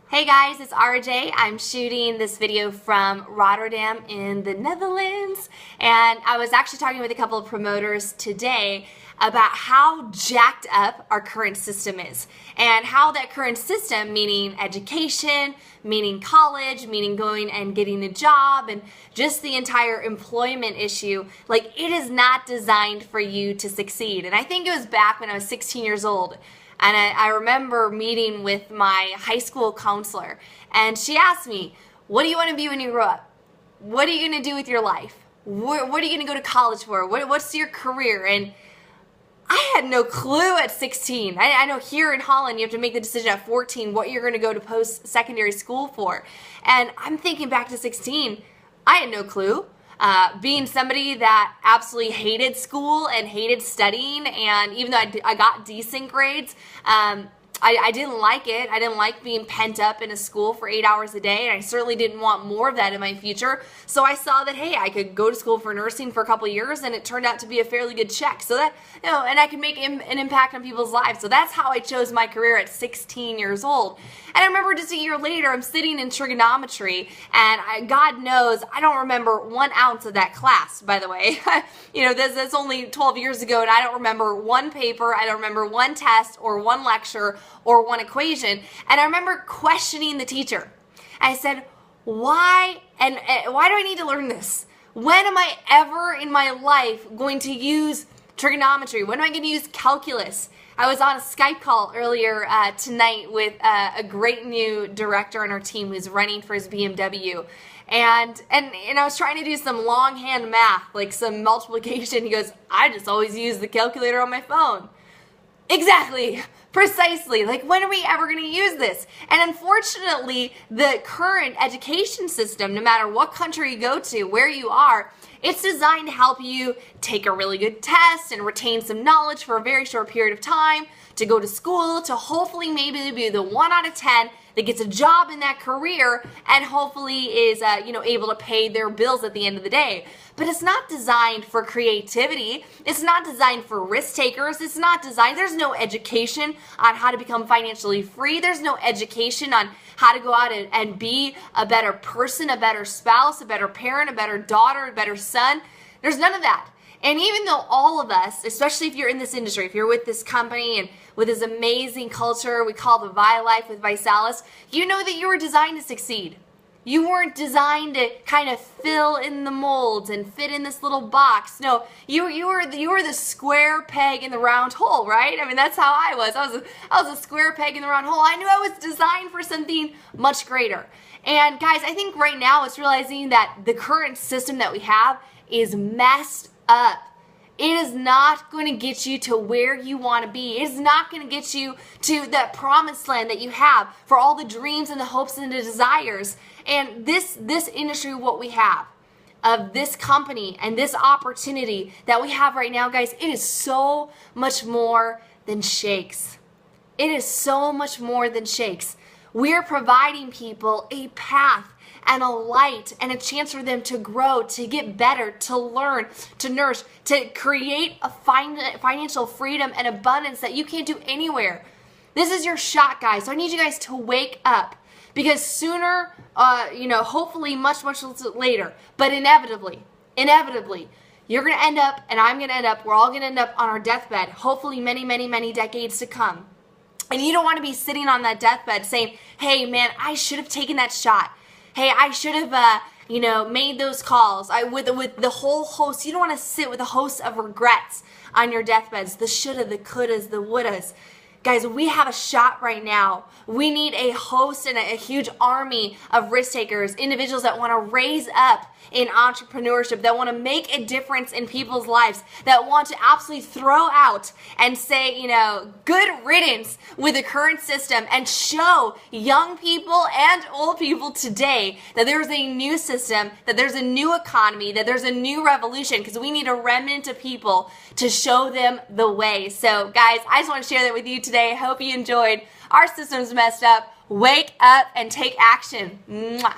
Hey guys, it's RJ. I'm shooting this video from Rotterdam in the Netherlands, and I was actually talking with a couple of promoters today about how jacked up our current system is, and how that current system, meaning education, meaning college, meaning going and getting a job, and just the entire employment issue, like it is not designed for you to succeed. And I think it was back when I was 16 years old. And I remember meeting with my high school counselor, and she asked me, what do you want to be when you grow up? What are you going to do with your life? What are you going to go to college for? What's your career? And I had no clue at 16. I know here in Holland, you have to make the decision at 14 what you're going to go to post-secondary school for. And I'm thinking back to 16, I had no clue. Being somebody that absolutely hated school and hated studying, and even though I got decent grades, I didn't like it. I didn't like being pent up in a school for 8 hours a day, and I certainly didn't want more of that in my future. So I saw that, hey, I could go to school for nursing for a couple years, and it turned out to be a fairly good check. So that, and I could make an impact on people's lives. So that's how I chose my career at 16 years old. And I remember just a year later, I'm sitting in trigonometry, and God knows, I don't remember 1 ounce of that class, by the way. That's only 12 years ago, and I don't remember one paper, I don't remember one test, or one lecture, or one equation. And I remember questioning the teacher. I said, why do I need to learn this? When am I ever in my life going to use trigonometry? When am I going to use calculus? I was on a Skype call earlier tonight with a great new director on our team who's running for his BMW. And I was trying to do some longhand math, like some multiplication. He goes, I just always use the calculator on my phone. Exactly. Precisely. Like, when are we ever going to use this? And unfortunately, the current education system, no matter what country you go to, where you are, it's designed to help you take a really good test and retain some knowledge for a very short period of time, to go to school, to hopefully maybe be the 1 out of 10 that gets a job in that career and hopefully is able to pay their bills at the end of the day. But it's not designed for creativity. It's not designed for risk takers. It's not designed, there's no education on how to become financially free. There's no education on how to go out and be a better person, a better spouse, a better parent, a better daughter, a better son. There's none of that. And even though all of us, especially if you're in this industry, if you're with this company and with this amazing culture we call the Vi Life with Visalis, you know that you were designed to succeed. You weren't designed to kind of fill in the molds and fit in this little box. No, you were the square peg in the round hole, right? I mean, that's how I was. I was a square peg in the round hole. I knew I was designed for something much greater. And guys, I think right now it's realizing that the current system that we have is messed up. It is not going to get you to where you want to be. It is not going to get you to that promised land that you have for all the dreams and the hopes and the desires. And this industry, what we have of this company and this opportunity that we have right now, guys, it is so much more than shakes. It is so much more than shakes. We're providing people a path and a light and a chance for them to grow, to get better, to learn, to nourish, to create a financial freedom and abundance that you can't do anywhere. This is your shot, guys. So I need you guys to wake up, because sooner, hopefully much later, but inevitably, you're going to end up, and I'm going to end up, we're all going to end up on our deathbed, hopefully many decades to come. And you don't want to be sitting on that deathbed saying, hey man, I should have taken that shot. Hey, I should have, made those calls. With the whole host, you don't want to sit with a host of regrets on your deathbeds. The shoulda, the couldas, the wouldas. Guys, we have a shot right now. We need a host and a huge army of risk takers, individuals that want to raise up in entrepreneurship, that want to make a difference in people's lives, that want to absolutely throw out and say, good riddance with the current system, and show young people and old people today that there's a new system, that there's a new economy, that there's a new revolution, because we need a remnant of people to show them the way. So guys, I just want to share that with you today. I hope you enjoyed. Our system's messed up. Wake up and take action. Mwah.